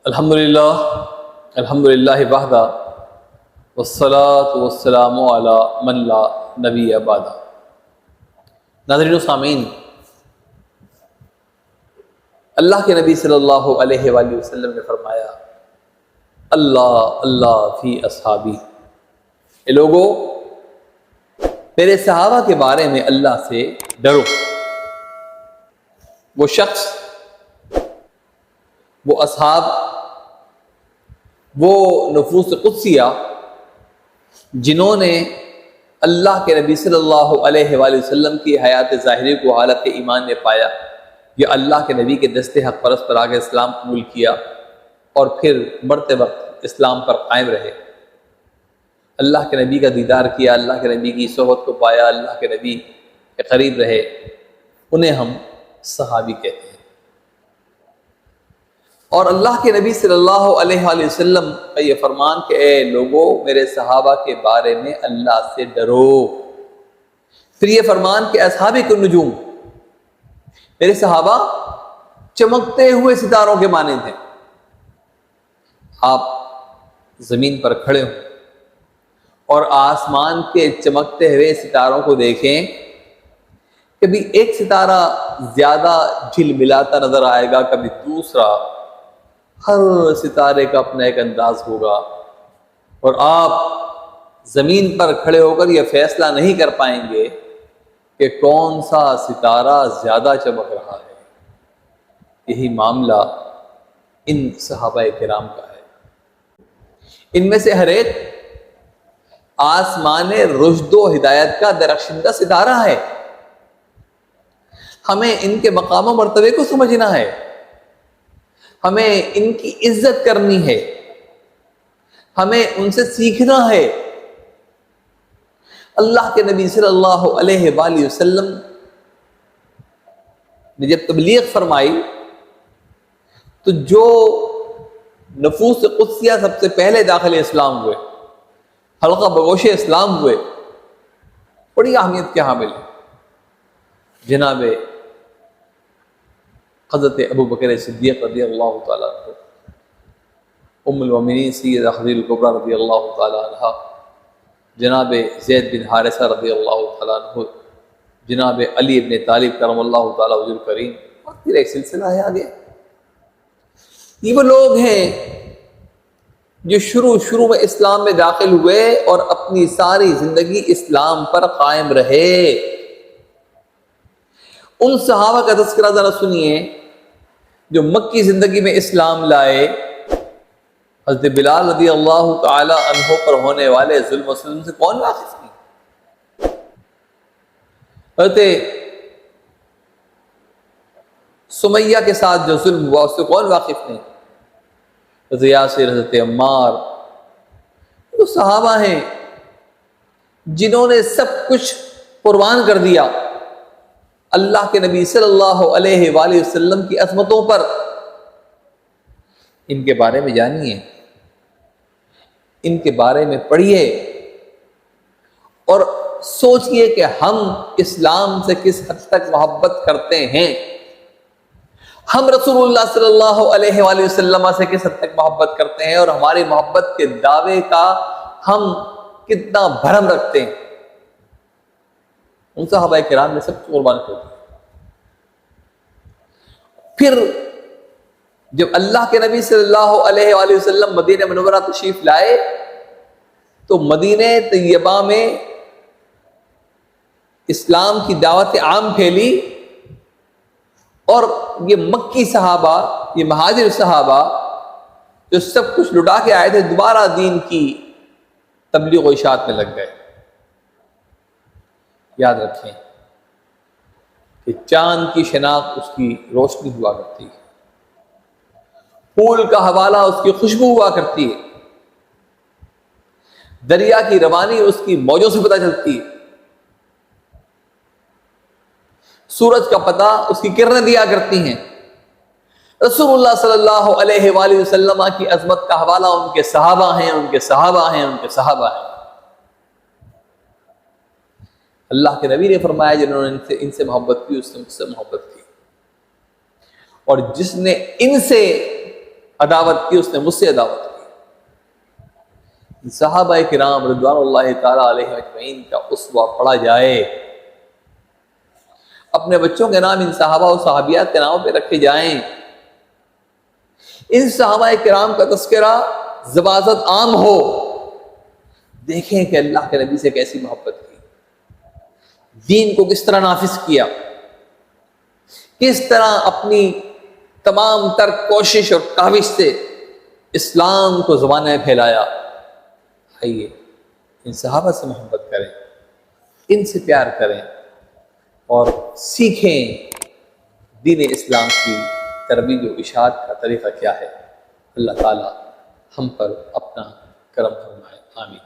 الحمدللہ وحدہ والصلاة والسلام علی من لا نبی بعدہ۔ ناظرین و سامعین، اللہ کے نبی صلی اللہ علیہ وآلہ وسلم نے فرمایا اللہ اللہ فی اصحابی، اے لوگو میرے صحابہ کے بارے میں اللہ سے ڈرو۔ وہ شخص، وہ اصحاب، وہ نفوس قدسیہ جنہوں نے اللہ کے نبی صلی اللہ علیہ وآلہ وسلم کی حیات ظاہری کو حالت ایمان میں پایا، یا اللہ کے نبی کے دستے حق پرست پر آگے اسلام قبول کیا اور پھر مرتے وقت اسلام پر قائم رہے، اللہ کے نبی کا دیدار کیا، اللہ کے نبی کی صحبت کو پایا، اللہ کے نبی کے قریب رہے، انہیں ہم صحابی کہتے ہیں۔ اور اللہ کے نبی صلی اللہ علیہ وآلہ وسلم کا یہ فرمان کہ اے لوگو میرے صحابہ کے بارے میں اللہ سے ڈرو۔ پھر یہ فرمان کہ اصحابی کو نجوم، میرے صحابہ چمکتے ہوئے ستاروں کے مانند ہیں۔ آپ زمین پر کھڑے ہوں اور آسمان کے چمکتے ہوئے ستاروں کو دیکھیں، کبھی ایک ستارہ زیادہ جھلملاتا نظر آئے گا، کبھی دوسرا، ہر ستارے کا اپنا ایک انداز ہوگا، اور آپ زمین پر کھڑے ہو کر یہ فیصلہ نہیں کر پائیں گے کہ کون سا ستارہ زیادہ چمک رہا ہے۔ یہی معاملہ ان صحابہ کرام کا ہے۔ ان میں سے ہر ایک آسمان رشد و ہدایت کا درخشندہ ستارہ ہے۔ ہمیں ان کے مقام و مرتبے کو سمجھنا ہے، ہمیں ان کی عزت کرنی ہے، ہمیں ان سے سیکھنا ہے۔ اللہ کے نبی صلی اللہ علیہ وآلہ وسلم نے جب تبلیغ فرمائی تو جو نفوس قدسیہ سب سے پہلے داخل اسلام ہوئے، حلقہ بگوش اسلام ہوئے، بڑی اہمیت کے حامل ہیں۔ جناب حضرت ابو بکر صدیق رضی اللہ تعالیٰ عنہ، ام المومنین سیدہ خدیجہ کبریٰ رضی اللہ تعالیٰ عنہ، جناب زید بن حارثہ رضی اللہ تعالیٰ عنہ، جناب علی ابن طالب کرم اللہ تعالیٰ وجہ الکریم، اور پھر ایک سلسلہ ہے آگے۔ یہ وہ لوگ ہیں جو شروع میں اسلام میں داخل ہوئے اور اپنی ساری زندگی اسلام پر قائم رہے۔ ان صحابہ کا تذکرہ ذرا سنیے جو مکی زندگی میں اسلام لائے۔ حضرت بلال رضی اللہ تعالی عنہ پر ہونے والے ظلم و ستم سے کون واقف نہیں؟ حضرت سمیہ کے ساتھ جو ظلم ہوا اس سے کون واقف نہیں؟ حضرت یاسر، حضرت عمار، وہ صحابہ ہیں جنہوں نے سب کچھ قربان کر دیا اللہ کے نبی صلی اللہ علیہ وآلہ وسلم کی عظمتوں پر۔ ان کے بارے میں جانیے، ان کے بارے میں پڑھیے اور سوچئے کہ ہم اسلام سے کس حد تک محبت کرتے ہیں، ہم رسول اللہ صلی اللہ علیہ وآلہ وسلم سے کس حد تک محبت کرتے ہیں، اور ہماری محبت کے دعوے کا ہم کتنا بھرم رکھتے ہیں۔ ان صحابہ کرام نے سب قربان کر دیا۔ پھر جب اللہ کے نبی صلی اللہ علیہ وآلہ وسلم مدینہ منورہ تشریف لائے تو مدینہ طیبہ میں اسلام کی دعوت عام پھیلی، اور یہ مکی صحابہ، یہ مہاجر صحابہ جو سب کچھ لٹا کے آئے تھے، دوبارہ دین کی تبلیغ و اشاعت میں لگ گئے۔ یاد رکھیں کہ چاند کی شناخت اس کی روشنی ہوا کرتی ہے، پھول کا حوالہ اس کی خوشبو ہوا کرتی ہے، دریا کی روانی اس کی موجوں سے پتہ چلتی ہے، سورج کا پتہ اس کی کرنیں دیا کرتی ہیں۔ رسول اللہ صلی اللہ علیہ وآلہ وسلم کی عظمت کا حوالہ ان کے صحابہ ہیں، ان کے صحابہ ہیں، ان کے صحابہ ہیں۔ اللہ کے نبی نے فرمایا جنہوں نے ان سے محبت کی، اس نے مجھ سے محبت کی، اور جس نے ان سے عداوت کی، اس نے مجھ سے عداوت کی۔ صحابہ کرام رضوان اللہ تعالی علیہ اجمعین کا اسوہ پڑھا جائے، اپنے بچوں کے نام ان صحابہ و صحابیات کے ناموں پہ رکھے جائیں، ان صحابہ کرام کا تذکرہ زبازت عام ہو، دیکھیں کہ اللہ کے نبی سے کیسی محبت کی، دین کو کس طرح نافذ کیا، کس طرح اپنی تمام تر کوشش اور کاوش سے اسلام کو زبان میں پھیلایا۔ آئیے ان صحابہ سے محبت کریں، ان سے پیار کریں اور سیکھیں دین اسلام کی ترویج و اشاعت کا طریقہ کیا ہے۔ اللہ تعالی ہم پر اپنا کرم فرمائے، آمین۔